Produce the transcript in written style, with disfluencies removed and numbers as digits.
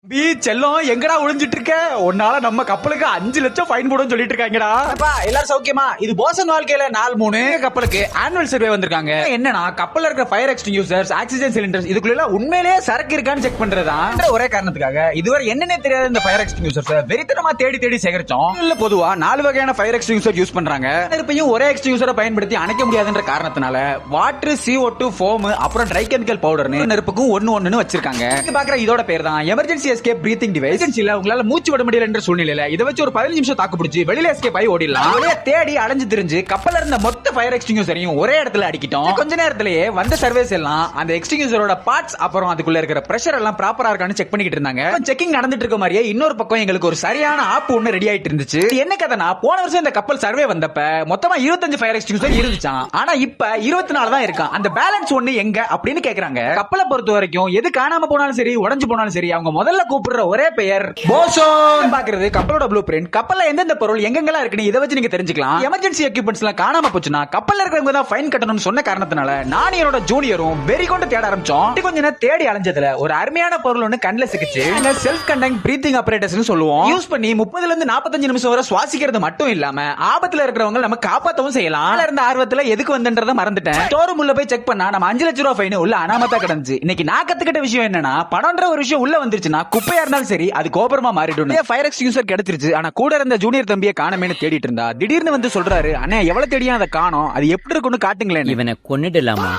செல்லம் எங்கடா ஒளிஞ்சிட்டு இருக்க? உன்னால நம்ம கப்பலுக்கு 5 லட்சம் ஃபைன் போடுன்னு சொல்லிட்டு இருக்காங்கடா. எல்லாரும் சௌக்கியமா? இது போசன் வாழ்க்கையில நாள் 3 கப்பலுக்கு ஆனுவல் சர்வே வந்திருக்காங்க. என்னன்னா கப்பல்ல இருக்கிற ஃபயர் எக்ஸ்டிங்யூசர்ஸ், ஆக்சிஜன் சிலிண்டர்ஸ் இதுக்குள்ள உண்மையிலேயே சரக்கு இருக்கான்னு செக் பண்றதுதான் ஒரே காரணத்துக்காக. இதுவரை என்னன்னே தெரியாத இந்த ஃபயர் எக்ஸ்டிங்யூசர்ஸ் வெறித்தனமா தேடி தேடி சேகரிச்சோம். இல்ல பொதுவா 4 வகையான ஃபயர் எக்ஸ்டிங்யூசர் யூஸ் பண்றாங்க. நெருப்பையும் ஒரே எக்ஸ்டிங்யூசரை பயன்படுத்தி அணைக்க முடியாதுன்ற காரணத்தினால வாட்டர், CO2, ஃபோம் அப்புறம் ட்ரை கெமிக்கல் பவுடர்னு நெருப்புக்கும் ஒன்னு வச்சிருக்காங்க. பாக்குற இதோட பேர் தான் எமர்ஜென்சி எஸ்கேப் பிரீத்திங் டிவைஸ். எமர்ஜென்சில உங்களால மூச்சு விட முடியல என்ற சூழ்நிலையில இதை வச்சு ஒரு 15 நிமிஷம் தாக்கு பிடிச்சி வெளியில எஸ்கேப் ஆகி ஓடிடலாம். வெளியே தேடி அலைஞ்சு திரிஞ்சு கப்பல்ல இருந்த மொத்த ஃபயர் எக்ஸ்டிங்யூசரையும் ஒரே இடத்துல அடிக்கிட்டோம். கொஞ்ச நேரத்திலேயே வந்த சர்வேஸ் எல்லாம் அந்த எக்ஸ்டிங்யூசரோட பார்ட்ஸ் அப்புறம் அதுக்குள்ள இருக்கிற பிரஷர் எல்லாம் ப்ராப்பரா இருக்கான்னு செக் பண்ணிட்டு இருந்தாங்க. செக்கிங் நடந்துட்டு இருக்க மாதிரியே இன்னொரு பக்கம் எங்களுக்கு ஒரு சரியான ஆப் ஒன்னு ரெடி ஆயிட்டு இருந்துச்சு. என்ன கதைனா போன வருஷம் இந்த கப்பல் சர்வே வந்தப்ப மொத்தமா 25 ஃபயர் எக்ஸ்டிங்யூசர் இருந்துச்சாம். ஆனா இப்ப 24 தான் இருக்கான். அந்த பேலன்ஸ் ஒன்னு எங்க அப்படின்னு கேக்குறாங்க. கப்பலை பொறுத்த வரைக்கும் எது காணாம போனாலும் சரி, உடைஞ்சு போனாலும் சரி, அவங்க முதல்ல கூப்பிடுற ஒரே பெயர் போசோன். பாக்குறது கப்பலோட ப்ளூ பிரிண்ட். கப்பல்ல எந்தெந்த பொருள் எங்கெங்கெல்லாம் இருக்குன்னு இதை வச்சு நீங்க தெரிஞ்சுக்கலாம். எமர்ஜென்சி எக்யூப்மெண்ட்ஸ் எல்லாம் காணாம போச்சுன்னா கப்பல்ல இருக்கிறவங்க தான் ஃபைன் கட்டணும்னு சொன்ன காரணத்தினால நான் என்னோட ஜூனியரும் வெறி கொண்டு தேட ஆரம்பிச்சோம். கொஞ்ச நேரம் தேடி அலைஞ்சதுல ஒரு அருமையான பொருள் ஒன்னு கண்ணில் சிக்கிச்சு. செல்ஃப் கண்டக்ட் பிரீத்திங் ஆபரேட்டர்ஸ் சொல்லுவோம். யூஸ் பண்ணி 30ல இருந்து 45 நிமிஷம் வரை சுவாசிக்கிறது மட்டும் இல்லாம ஆபத்துல இருக்கிறவங்க நம்ம காப்பாத்தவும் செய்யலாம். இருந்த ஆர்வத்துல எதுக்கு வந்தன்றத மறந்துட்டேன். ஸ்டோர் உள்ள போய் செக் பண்ணா நம்ம 5 லட்சம் ரூபாய் ஃபைன் உள்ள அனாமத்தா கிடந்துச்சு. இன்னைக்கு நான் கத்துக்கிட்ட விஷயம் என்னன்னா பணம்ன்ற ஒரு விஷயம் உள்ள வந்துருச்சுன்னா குப்பையா இருந்தாலும் சரி அது கோபுரமா மாறிடும். ஃபயர் எக்ஸ்டிங்யூசர் கிடைச்சிருச்சு. ஆனா கூட இருந்த ஜூனியர் தம்பியை காணமேன்னு தேடிட்டு இருந்தா திடீர்னு வந்து சொல்றாரு, அண்ணே எவ்வளவு தேடியும் அதை காணோம், அது எப்படி இருக்குன்னு காட்டுங்களேன். இவனை கொன்னுடலாமா?